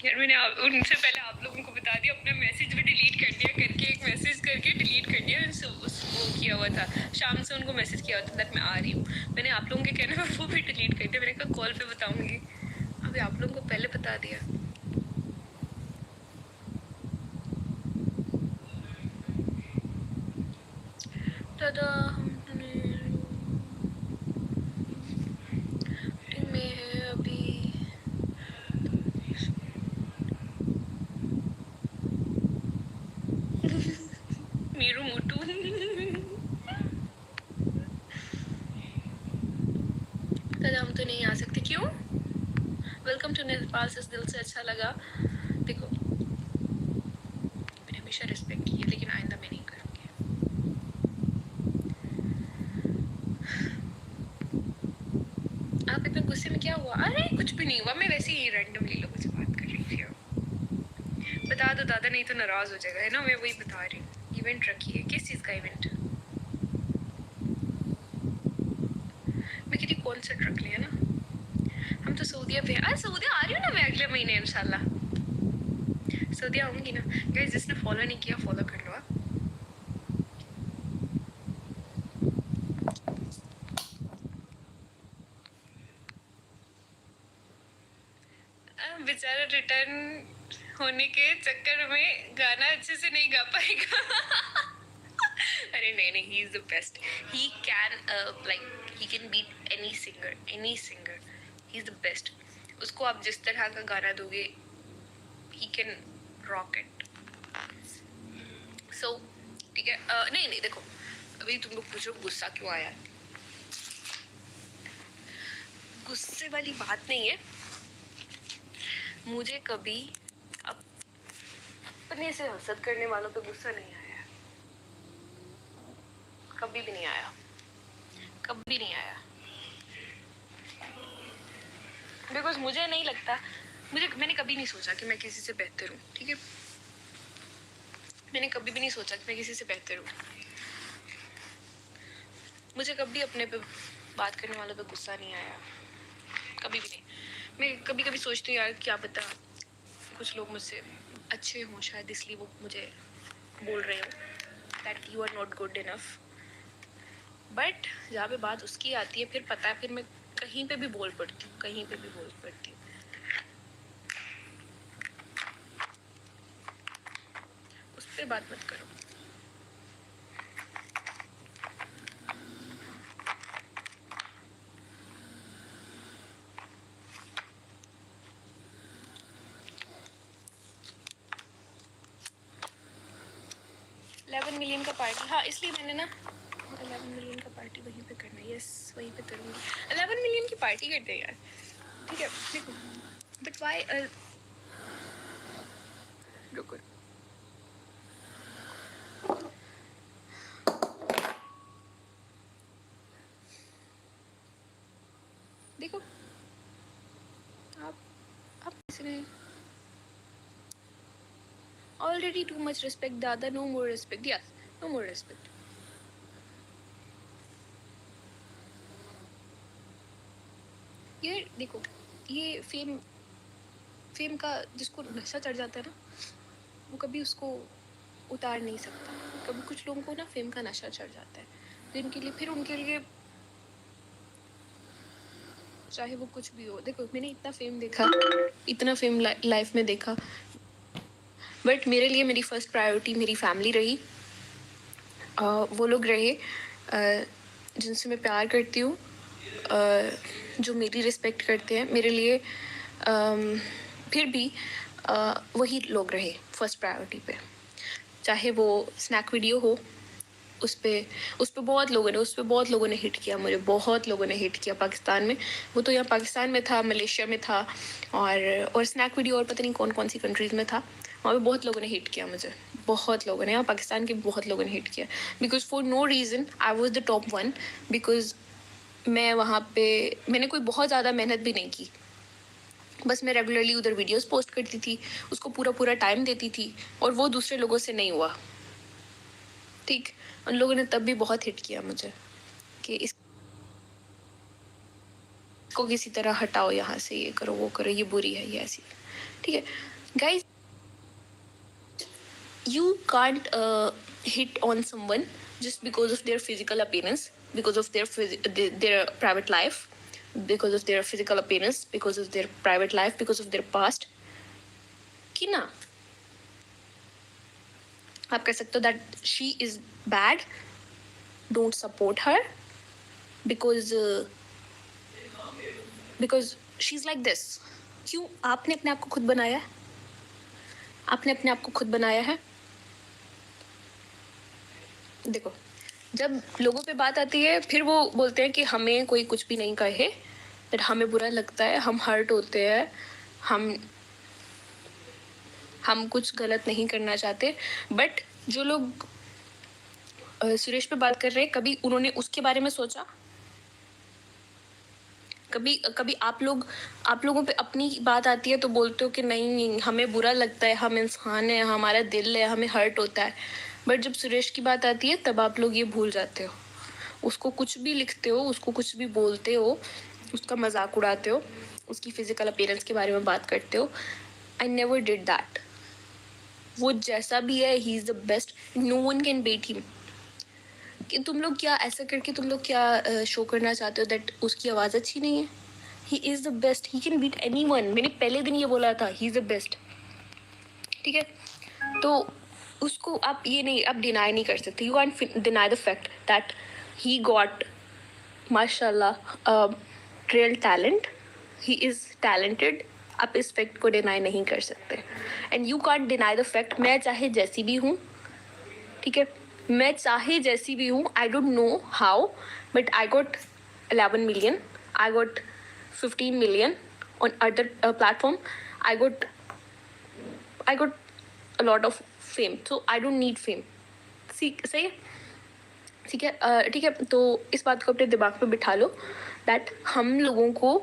यार मैंने उनसे पहले आप लोगों को बता दिया, अपना मैसेज भी डिलीट कर दिया, करके एक मैसेज करके डिलीट कर दिया। वो किया हुआ था, शाम से उनको मैसेज किया हुआ था दैट मैं आ रही हूँ। मैंने आप लोगों के कहने पर वो भी डिलीट कर दिया। मैंने कहा कॉल पे बताऊंगी, अभी आप लोगों को पहले बता दिया। दादा में है अभी मीरू मोटू दादा हम तो नहीं आ सकते। क्यों? वेलकम टू नेपाल से दिल से अच्छा लगा। देखो मैंने हमेशा रिस्पेक्ट की है, लेकिन आइंदा मैं नहीं करूँगी। आप इतने गुस्से में क्या हुआ? अरे कुछ भी नहीं हुआ, मैं वैसे ही रैंडमली लोगों से बात कर रही थी। बता दो दादा, नहीं तो नाराज हो जाएगा, है ना? मैं वही बता रही हूँ। इवेंट रखी है, किस चीज़ का इवेंट? मैं किसी कॉन्सर्ट रख लिया ना। हम तो सऊदीया पे सऊदीया आ रही हूँ ना मैं अगले महीने इंशाल्लाह। सऊदीया आऊँगी ना। गाइस जिसने फॉलो नहीं किया फॉलो कर लो। बेचारा रिटर्न होने के चक्कर में गाना अच्छे से नहीं गा पाएगा। अरे नहीं नहीं, he is the best. He can like he can beat any singer. He is the best. उसको आप जिस तरह का गाना दोगे he can rock it. So ठीक है। नहीं नहीं देखो, अभी तुम लोग पूछो गुस्सा क्यों आया। गुस्से वाली बात नहीं है। मुझे कभी अपने से हसद करने वालों पे गुस्सा नहीं आया, कभी भी नहीं आया, कभी नहीं आया। बिकॉज मुझे नहीं लगता, मैंने कभी नहीं सोचा कि मैं किसी से बेहतर हूँ। ठीक है, मैंने कभी भी नहीं सोचा कि मैं किसी से बेहतर हूँ। मुझे कभी अपने पे बात करने वालों पे गुस्सा नहीं आया, कभी भी नहीं। मैं कभी कभी सोचती हूँ यार क्या पता कुछ लोग मुझसे अच्छे हों, शायद इसलिए वो मुझे बोल रहे हो that you are not good enough. But जहाँ पे बात उसकी आती है, फिर पता है, फिर मैं कहीं पे भी बोल पड़ती हूँ, कहीं पे भी बोल पड़ती हूँ। उस पर बात मत करो। $11 मिलियन का पार्टी, हाँ इसलिए मैंने ना 11 मिलियन का पार्टी वहीं पे करना है। यस वहीं पे करूँगी। 11 मिलियन की पार्टी करते हैं यार, ठीक है। देखो बट वाई रुको, देखो आप इसने ऑलरेडी टू मच रिस्पेक्ट दादा, no more respect. Yes no more respect. ये देखो, ये फेम का जिसको नशा चढ़ जाता है ना, वो कभी उसको उतार नहीं सकता। कभी कुछ लोगों को ना फेम का नशा चढ़ जाता है, जिनके लिए फिर उनके लिए चाहे वो कुछ भी हो। देखो मैंने इतना फेम देखा, इतना फेम लाइफ में देखा, बट मेरे लिए मेरी फर्स्ट प्रायोरिटी मेरी फैमिली रही। वो लोग रहे जिनसे मैं प्यार करती हूँ, जो मेरी रिस्पेक्ट करते हैं मेरे लिए। फिर भी वही लोग रहे फर्स्ट प्रायोरिटी पे। चाहे वो स्नैक वीडियो हो, उस पर बहुत लोगों ने हिट किया मुझे, बहुत लोगों ने हिट किया पाकिस्तान में। वो तो यहाँ पाकिस्तान में था, मलेशिया में था, और स्नैक वीडियो और पता नहीं कौन कौन सी कंट्रीज़ में था। वहाँ पे बहुत लोगों ने हिट किया मुझे, बहुत लोगों ने, यहाँ पाकिस्तान के बहुत लोगों ने हिट किया। Because for no reason I was the top 1। Because मैं वहाँ पे मैंने कोई बहुत ज़्यादा मेहनत भी नहीं की, बस मैं रेगुलरली उधर वीडियोस पोस्ट करती थी, उसको पूरा टाइम देती थी, और वो दूसरे लोगों से नहीं हुआ। ठीक, उन लोगों ने तब भी बहुत हिट किया मुझे कि इसको किसी तरह हटाओ यहाँ से, ये करो वो करो, ये बुरी है, ये ऐसी। ठीक है guys, you can't hit on someone just because of their physical appearance, because of their private life, because of their physical appearance, because of their private life, because of their past. कि ना आप कह सकते हो that she is bad, don't support her because she's like this. क्यों? आपने अपने आप को खुद बनाया है, आपने अपने आप को खुद बनाया है। देखो, जब लोगों पे बात आती है फिर वो बोलते हैं कि हमें कोई कुछ भी नहीं कहे, बट हमें बुरा लगता है, हम हर्ट होते हैं, हम कुछ गलत नहीं करना चाहते। बट जो लोग सुरेश पे बात कर रहे हैं, कभी उन्होंने उसके बारे में सोचा? कभी आप लोगों पे अपनी बात आती है तो बोलते हो कि नहीं, हमें बुरा लगता है, हम इंसान है, हमारा दिल है, हमें हर्ट होता है। बट जब सुरेश की बात आती है तब आप लोग ये भूल जाते हो, उसको कुछ भी लिखते हो, उसको कुछ भी बोलते हो, उसका मजाक उड़ाते हो, उसकी फिजिकल अपीयरेंस के बारे में बात करते हो। I never did that. वो जैसा भी है, he is the best, no one can beat him. कि तुम लोग क्या ऐसा करके तुम लोग क्या शो करना चाहते हो दैट उसकी आवाज़ अच्छी नहीं है? He is the best, he can beat anyone. मैंने पहले दिन ये बोला था, ही इज़ द बेस्ट। ठीक है, तो उसको आप ये नहीं, आप डिनाई नहीं कर सकते। You can deny the fact that he got माशाल्लाह real talent, he is talented. आप इस फैक्ट को डिनाई नहीं कर सकते। And you can deny the fact, मैं चाहे जैसी भी हूँ, ठीक है, मैं चाहे जैसी भी हूँ, I don't know how, but I got 11 million, I got 15 million on other platform, I got a lot of fame, so I don't need fame. सही है, ठीक है, ठीक है। तो इस बात को अपने दिमाग पे बिठा लो दैट हम लोगों को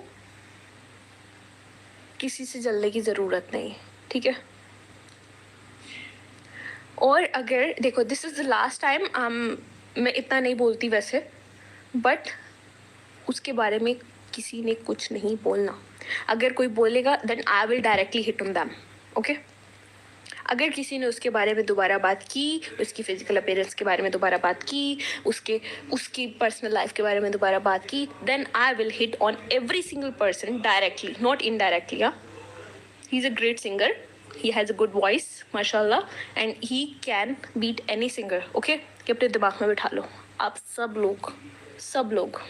किसी से जलने की ज़रूरत नहीं, ठीक है। और अगर देखो, this is the last time, मैं इतना नहीं बोलती वैसे, बट उसके बारे में किसी ने कुछ नहीं बोलना। अगर कोई बोलेगा then I will directly hit on them, okay. अगर किसी ने उसके बारे में दोबारा बात की, उसकी फिजिकल अपीयरेंस के बारे में दोबारा बात की, उसकी पर्सनल लाइफ के बारे में दोबारा बात की, then I will hit on every single person directly, not indirectly. He is a great singer, he has a good voice mashallah, and he can beat any singer, okay। कि अपने दिमाग में बिठा लो आप सब लोग,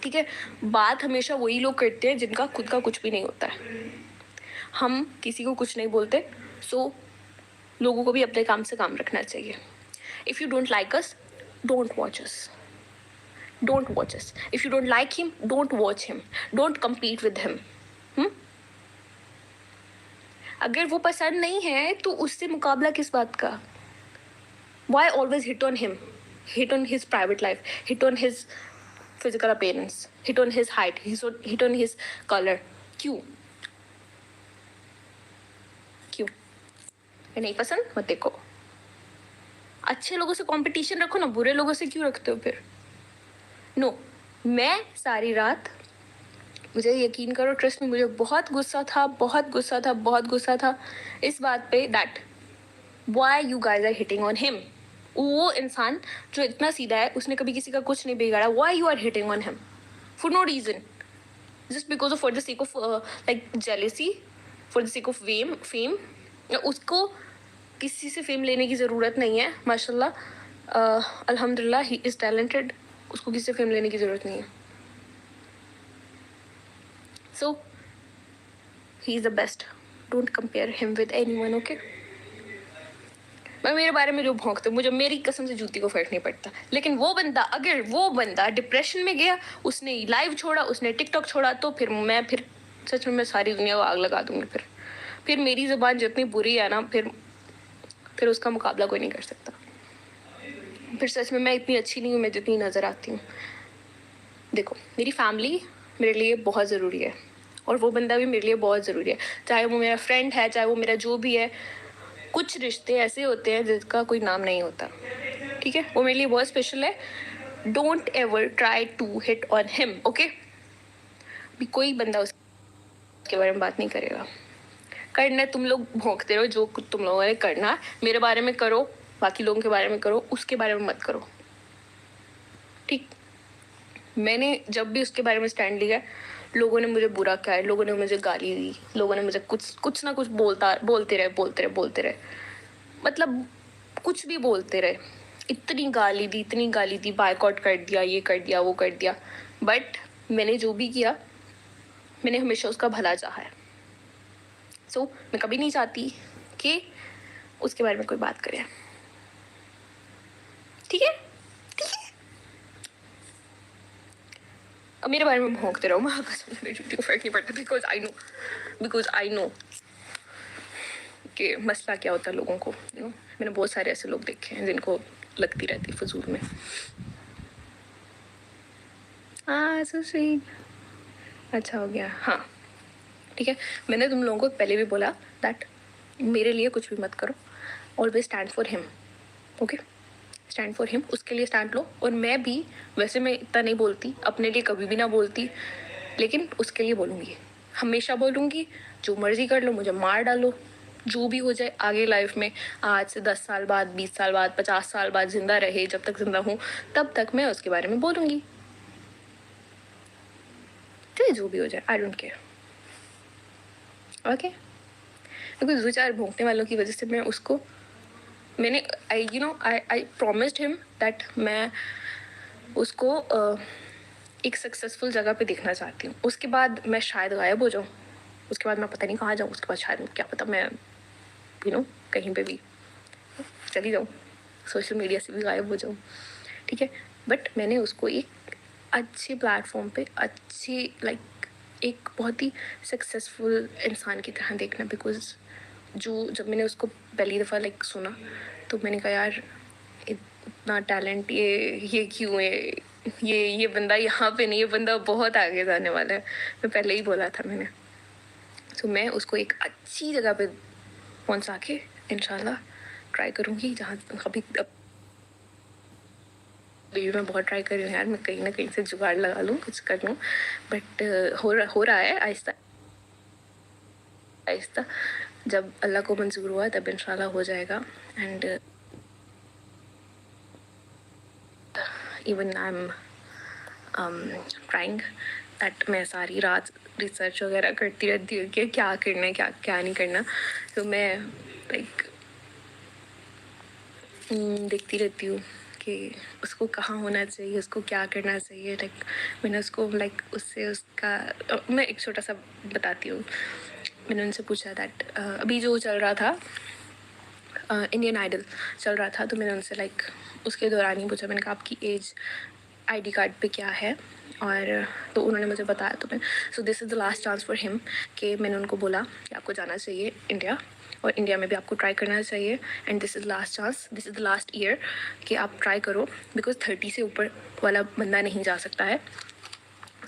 ठीक है। बात हमेशा वही लोग करते हैं जिनका खुद का कुछ भी नहीं होता है। हम किसी को कुछ नहीं बोलते, सो लोगों को भी अपने काम से काम रखना चाहिए। If you don't like us, don't watch us, if you don't like him, don't watch him, don't compete with him. अगर वो पसंद नहीं है तो उससे मुकाबला किस बात का? Why always hit on him? Hit on his private life, hit on his physical appearance, hit on his height, hit on his color. क्यों? नहीं पसंद मत देखो। अच्छे लोगों से कंपटीशन रखो ना, बुरे लोगों से क्यों रखते हो फिर? नो, मैं सारी रात, मुझे यकीन करो, ट्रस्ट में, मुझे बहुत गुस्सा था इस बात पे that why you guys are hitting on him. वो इंसान जो इतना सीधा है, उसने कभी किसी का कुछ नहीं बिगाड़ा, why you are hitting on him for no reason, just because of, for the sake of like jealousy, for the sake of fame. उसको किसी से फेम लेने की ज़रूरत नहीं है, माशाल्लाह, अल्हम्दुलिल्लाह, ही इज़ टैलेंटेड, उसको किसी से फेम लेने की ज़रूरत नहीं है। So he is the best. Don't compare him with anyone, okay? मैं मेरे बारे में जो भौंकते, मुझे मेरी कसम से जूती को फर्क नहीं पड़ता। लेकिन अगर वो बंदा डिप्रेशन में गया, उसने लाइव छोड़ा, उसने टिकटॉक छोड़ा, तो फिर सच में मैं सारी दुनिया को आग लगा दूंगी। फिर मेरी ज़बान जितनी बुरी है ना, फिर उसका मुकाबला कोई नहीं कर सकता। फिर सच में मैं इतनी अच्छी नहीं हूँ मैं जितनी नज़र आती हूँ। देखो, मेरी फैमिली मेरे लिए बहुत ज़रूरी है, और वो बंदा भी मेरे लिए बहुत ज़रूरी है, चाहे वो मेरा फ्रेंड है, चाहे वो मेरा जो भी है। कुछ रिश्ते ऐसे होते हैं जिसका कोई नाम नहीं होता, ठीक है, वो मेरे लिए बहुत स्पेशल है। Don't ever try to hit on him, okay. भी कोई बंदा उसके बारे में बात नहीं करेगा, करना है तुम लोग भौंकते रहो, जो कुछ तुम लोगों ने करना है मेरे बारे में करो, बाकी लोगों के बारे में करो, उसके बारे में मत करो, ठीक। मैंने जब भी उसके बारे में स्टैंड लिया, लोगों ने मुझे बुरा कहा है, लोगों ने मुझे गाली दी, लोगों ने मुझे कुछ ना कुछ बोलते रहे, मतलब कुछ भी बोलते रहे, इतनी गाली दी, बायकॉट कर दिया, ये कर दिया, वो कर दिया, बट मैंने जो भी किया, मैंने हमेशा उसका भला चाहा है। सो मैं कभी नहीं चाहती कि उसके बारे में कोई बात करे, ठीक है। अब मेरे बारे में भौंकते रहो, मैं आपस में झूठी को फर्क नहीं पड़ता, बिकॉज आई नो कि मसला क्या होता है लोगों को, मैंने बहुत सारे ऐसे लोग देखे हैं जिनको लगती रहती फजूल में। हाँ सो स्वीट, अच्छा हो गया, हाँ ठीक है। मैंने तुम लोगों को पहले भी बोला दैट मेरे लिए कुछ भी मत करो, always stand for him, okay, stand for him, उसके लिए स्टैंड लो। और मैं भी वैसे मैं इतना नहीं बोलती, अपने लिए कभी भी ना बोलती, लेकिन उसके लिए बोलूँगी, हमेशा बोलूँगी। जो मर्जी कर लो, मुझे मार डालो, जो भी हो जाए आगे लाइफ में, आज से 10 साल बाद, 20 साल बाद, 50 साल बाद जिंदा रहे, जब तक जिंदा हूँ तब तक मैं उसके बारे में बोलूँगी, चाहे जो भी हो जाए, I don't care, okay. Because दो चार भोंकने वालों की वजह से मैंने आई प्रॉमिस्ड हिम दैट मैं उसको एक सक्सेसफुल जगह पे देखना चाहती हूँ। उसके बाद मैं शायद गायब हो जाऊँ, उसके बाद मैं पता नहीं कहाँ जाऊँ, उसके बाद शायद क्या पता मैं कहीं पे भी चली जाऊँ, सोशल मीडिया से भी गायब हो जाऊँ, ठीक है। बट मैंने उसको एक अच्छे प्लेटफॉर्म पे एक बहुत ही सक्सेसफुल इंसान की तरह देखना, बिकॉज जब मैंने उसको पहली दफ़ा सुना तो मैंने कहा यार इतना टैलेंट ये क्यों है, ये बंदा यहाँ पे नहीं, ये बंदा बहुत आगे जाने वाला है, मैं पहले ही बोला था मैंने। तो मैं उसको एक अच्छी जगह पे पहुँचा के इंशाल्लाह ट्राई करूँगी, जहाँ अभी मैं बहुत ट्राई कर रही हूँ यार, मैं कहीं ना कहीं से जुगाड़ लगा लूँ, कुछ कर लूँ, बट हो रहा है आहिस्ता आहिस्ता, जब अल्लाह को मंजूर हुआ तब इंशाल्लाह हो जाएगा। And even I am trying that, मैं सारी रात रिसर्च वगैरह करती रहती हूँ कि क्या करना है, क्या नहीं करना, तो मैं देखती रहती हूँ कि उसको कहाँ होना चाहिए, उसको क्या करना चाहिए, मैंने उसको उससे उसका मैं एक छोटा सा बताती हूँ। मैंने उनसे पूछा दैट अभी जो चल रहा था इंडियन आइडल चल रहा था, तो मैंने उनसे उसके दौरान ही पूछा, मैंने कहा आपकी एज आईडी कार्ड पे क्या है, और तो उन्होंने मुझे बताया, तो मैं so this is the last chance for him, कि मैंने उनको बोला कि आपको जाना चाहिए इंडिया, और इंडिया में भी आपको ट्राई करना चाहिए, and this is last chance, this is the last year कि आप ट्राई करो, बिकॉज 30 से ऊपर वाला बंदा नहीं जा सकता है।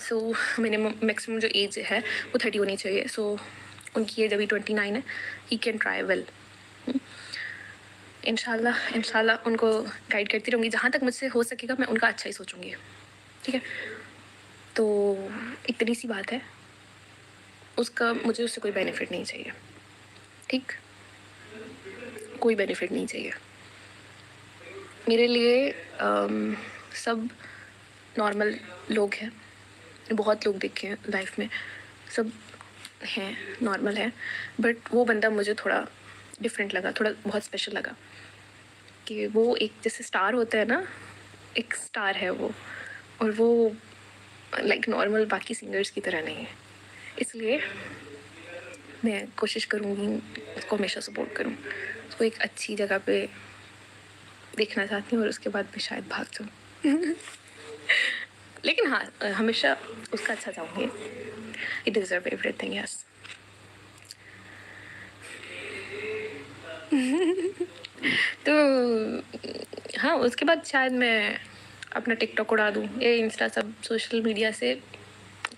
सो मैक्सिमम जो एज है वो 30 होनी चाहिए। सो उनकी एज अभी 29 है, ही कैन ट्राई वेल। इंशाल्लाह उनको गाइड करती रहूँगी, जहाँ तक मुझसे हो सकेगा मैं उनका अच्छा ही सोचूंगी, ठीक है। तो इतनी सी बात है, मुझे उससे कोई बेनिफिट नहीं चाहिए, ठीक, कोई बेनिफिट नहीं चाहिए मेरे लिए। सब नॉर्मल लोग हैं, बहुत लोग देखे हैं लाइफ में, सब हैं, नॉर्मल है, बट वो बंदा मुझे थोड़ा डिफरेंट लगा, थोड़ा बहुत स्पेशल लगा, कि वो एक जैसे स्टार होता है ना, एक स्टार है वो, और वो नॉर्मल बाकी सिंगर्स की तरह नहीं है, इसलिए मैं कोशिश करूँगी उसको हमेशा सपोर्ट करूँ, उसको एक अच्छी जगह पे देखना चाहती हूँ, और उसके बाद मैं शायद भाग जाऊँ लेकिन हाँ, हमेशा उसका अच्छा चाहूँगी, इट डिजर्व एवरीथिंग, यस। तो हाँ, उसके बाद शायद मैं अपना टिकटॉक उड़ा दूँ, ये इंस्टा सब सोशल मीडिया से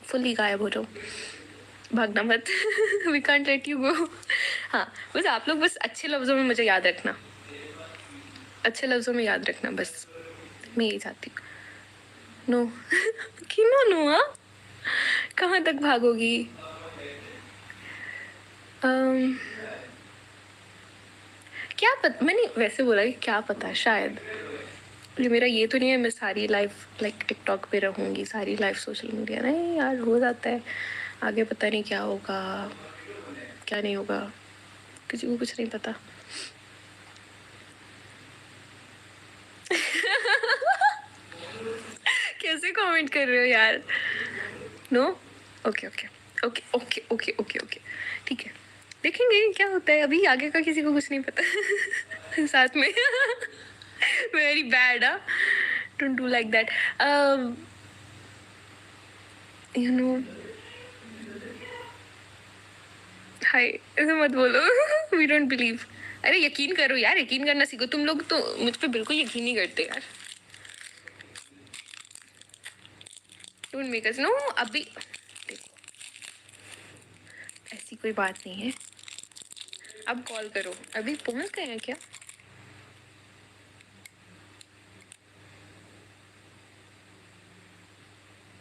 फुल्ली गायब हो जाऊँ, भागना मत we can't let you go. हाँ, बस आप लोग बस अच्छे लफ्ज़ों में मुझे याद रखना, अच्छे लफ्ज़ों में याद रखना, बस मैं यही चाहती हूँ। नो क्यों नो, हाँ, कहाँ तक भागोगी? अम, क्या पता, मैंने वैसे बोला कि क्या पता, शायद ये मेरा ये तो नहीं है मैं सारी लाइफ लाइक टिकटॉक पे रहूंगी, सारी लाइफ सोशल मीडिया, नहीं यार, हो जाता है आगे, पता नहीं क्या होगा क्या नहीं होगा, किसी को कुछ नहीं पता। कैसे कमेंट कर रहे हो यार? No, okay okay okay okay okay okay okay, ठीक है, देखेंगे क्या होता है, अभी आगे का किसी को कुछ नहीं पता। साथ में very bad, don't do like that, you know. हाय, ऐसे मत बोलो। We don't believe. अरे यकीन करो यार, यकीन करना सीखो, तुम लोग तो मुझ पे बिल्कुल यकीन नहीं करते यार। Don't make us know. अभी देखो, ऐसी कोई बात नहीं है, अब कॉल करो, अभी पहुंच गए हैं क्या?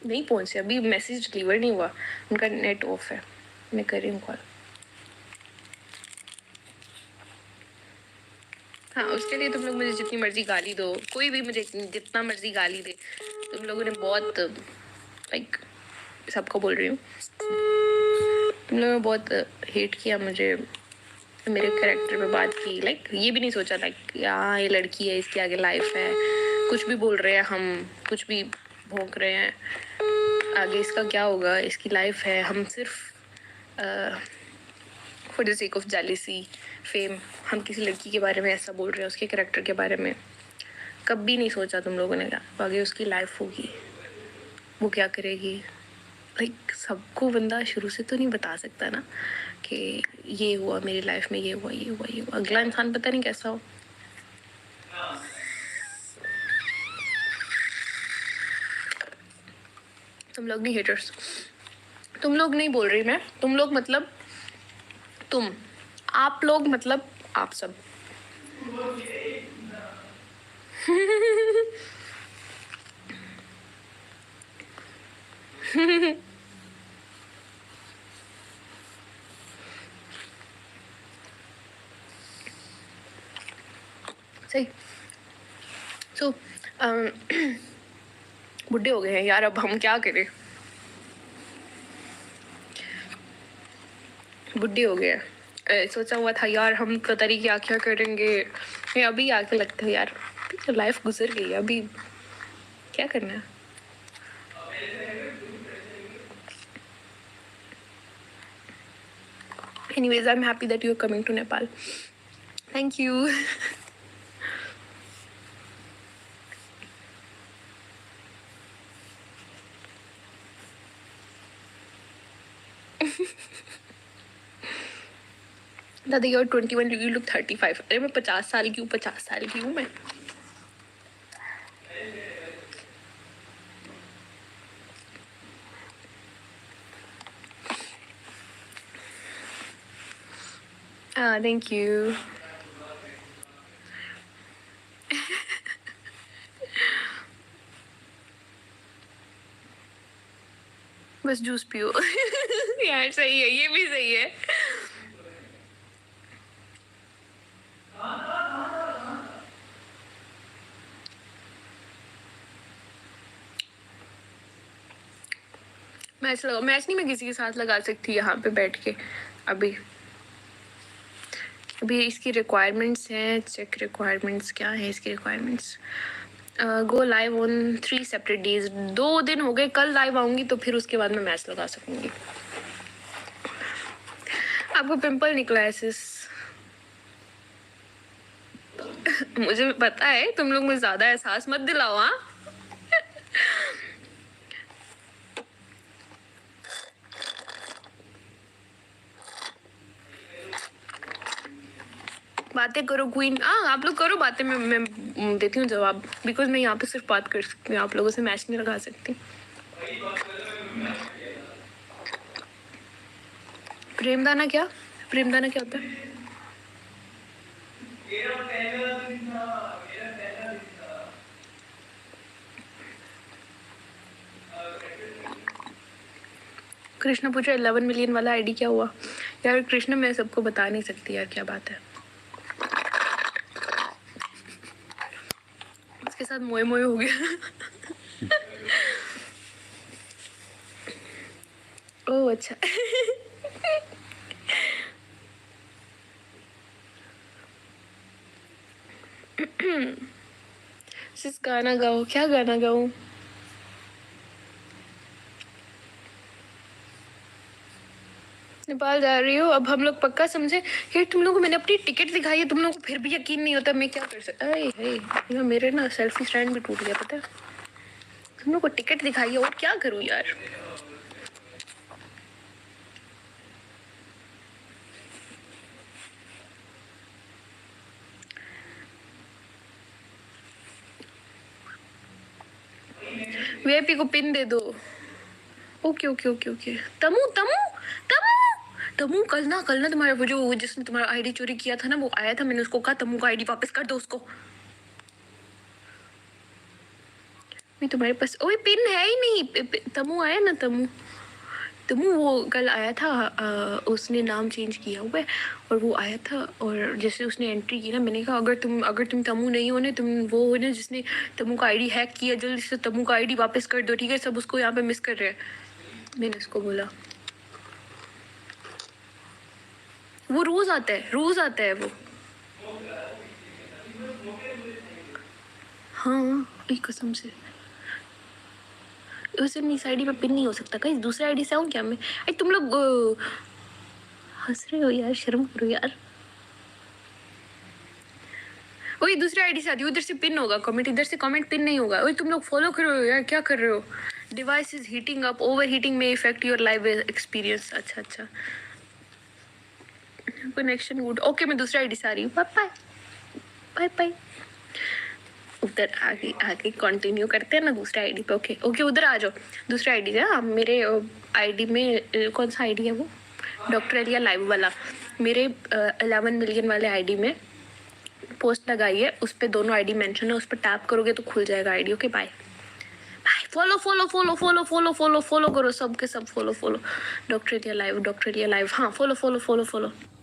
नहीं पहुंचे, अभी मैसेज डिलीवर नहीं हुआ, उनका नेट ऑफ है, मैं कर रही हूँ कॉल। हाँ, उसके लिए तुम लोग मुझे जितनी मर्जी गाली दो, कोई भी मुझे जितना मर्जी गाली दे, तुम लोगों ने बहुत लाइक, सबको बोल रही हूँ, तुम लोगों ने बहुत हेट किया मुझे, मेरे कैरेक्टर पे बात की, लाइक ये भी नहीं सोचा लाइक हाँ ये लड़की है, इसके आगे लाइफ है, कुछ भी बोल रहे हैं हम, कुछ भी भोंक रहे हैं, आगे इसका क्या होगा, इसकी लाइफ है, हम सिर्फ for the sake of jealousy, fame, हम किसी लड़की के बारे में ऐसा बोल रहे हैं, उसके कैरेक्टर के बारे में। कभी नहीं सोचा तुम लोगों ने, आगे उसकी लाइफ होगी, वो क्या करेगी, लाइक सबको बंदा शुरू से तो नहीं बता सकता ना कि ये हुआ मेरी लाइफ में, ये हुआ ये हुआ ये हुआ, अगला इंसान पता नहीं कैसा हो। तुम लोग नहीं हेटर्स, तुम लोग नहीं बोल रही मैं, तुम लोग मतलब तुम, आप लोग मतलब आप सब। सही। सो बुढ़े हो गए हैं यार, अब हम क्या करें, बुढ़े हो गए हैं, सोचा हुआ था यार हम पता नहीं क्या क्या करेंगे, ये अभी आके लगता है यार तो लाइफ गुजर गई है, अभी क्या करना है। Anyways, I'm happy that you're coming to Nepal. Thank you. दादा you're 21, you look 35. अरे मैं 50 साल की हूँ, 50 साल की हूँ मैं। Thank you. बस जूस पियो। यार सही है, ये भी सही है। मैच लगा, मैच नहीं मैं किसी के साथ लगा सकती यहाँ पे बैठ के, अभी अभी इसकी रिक्वायरमेंट्स हैं, चेक रिक्वायरमेंट्स क्या है इसकी requirements, go live on 3 separate days, 2 दिन हो गए, कल लाइव आऊंगी तो फिर उसके बाद मैं मैच लगा सकूंगी। आपको पिंपल निकला है सिस? मुझे पता है, तुम लोग मुझे ज्यादा एहसास मत दिलाओ। हाँ, बातें करो क्वीन, हाँ आप लोग करो बातें, मैं देती हूँ जवाब, बिकॉज मैं यहाँ पे सिर्फ बात कर सकती हूँ, आप लोगों से मैच नहीं लगा सकती। प्रेमदाना क्या, प्रेमदाना क्या होता है? कृष्णा पूछा 11 मिलियन वाला आईडी क्या हुआ? यार कृष्ण मैं सबको बता नहीं सकती यार, क्या बात है। इसके साथ मोए मोए हो गया। ओह अच्छा। सिर्फ गाना गाओ, क्या गाना गाऊं? नेपाल जा रही हो, अब हम लोग पक्का समझे। यार तुम लोगों को मैंने अपनी टिकट दिखाई है, तुम लोगों को फिर भी यकीन नहीं होता, मैं क्या कर सकता। अरे हे मेरे ना सेल्फी स्टैंड भी टूट गया पता है। तुम लोग को टिकट दिखाई है और क्या करूं यार। वीआईपी को पिन दे दो। Okay okay okay okay. तमु तमु तमु तमु, कल ना तुम्हारा वो जो जिसने तुम्हारा आईडी चोरी किया था ना, वो आया था, मैंने उसको कहा तमु का आईडी वापस कर दो उसको। मैं तुम्हारे पास ओए पिन है ही नहीं। तमु आया ना, तमु तमु वो कल आया था। उसने नाम चेंज किया हुआ है और वो आया था, और जैसे उसने एंट्री की ना, मैंने कहा अगर तुम तमु नहीं हो ना, तुम वो हो ना जिसने तमु का आईडी हैक किया, जल्दी से तमु का आईडी वापस कर दो, ठीक है। सब उसको यहाँ पे मिस कर रहे हैं। मैंने उसको बोला, वो रोज आता है वो। हाँ एक कसम से उसे इस आईडी पे पिन नहीं हो सकता। कहीं दूसरे आईडी से आऊँ क्या मैं? अरे तुम लोग हंस रहे हो यार, शर्म करो यार। वही दूसरे आईडी से आती है, उधर से पिन होगा कमेंट, इधर से कमेंट पिन नहीं होगा। वही तुम लोग फॉलो कर रहे हो यार, क्या कर रहे हो? Device is heating up, over heating में इफेक्ट योर लाइव एक्सपीरियंस। अच्छा अच्छा, कनेक्शन गुड। ओके मैं दूसरे आईडी से आ रही हूँ। Bye bye bye bye. उधर आगे आगे कंटिन्यू करते हैं ना दूसरे आईडी पे। ओके ओके उधर आ जाओ दूसरे आईडी से। हाँ मेरे आईडी में कौन सा आईडी है वो? डॉक्टर एलिया लाइव वाला। मेरे 11 मिलियन वाले आईडी में पोस्ट लगाई है, उस पर दोनों आईडी मेंशन है, उस पर टैप करोगे तो खुल जाएगा ID. Okay bye bye. Follow follow follow follow follow follow follow करो, सबके सब follow follow. Doctor Aliya live, doctor Aliya live. हाँ फॉलो फॉलो फॉलो फॉलो।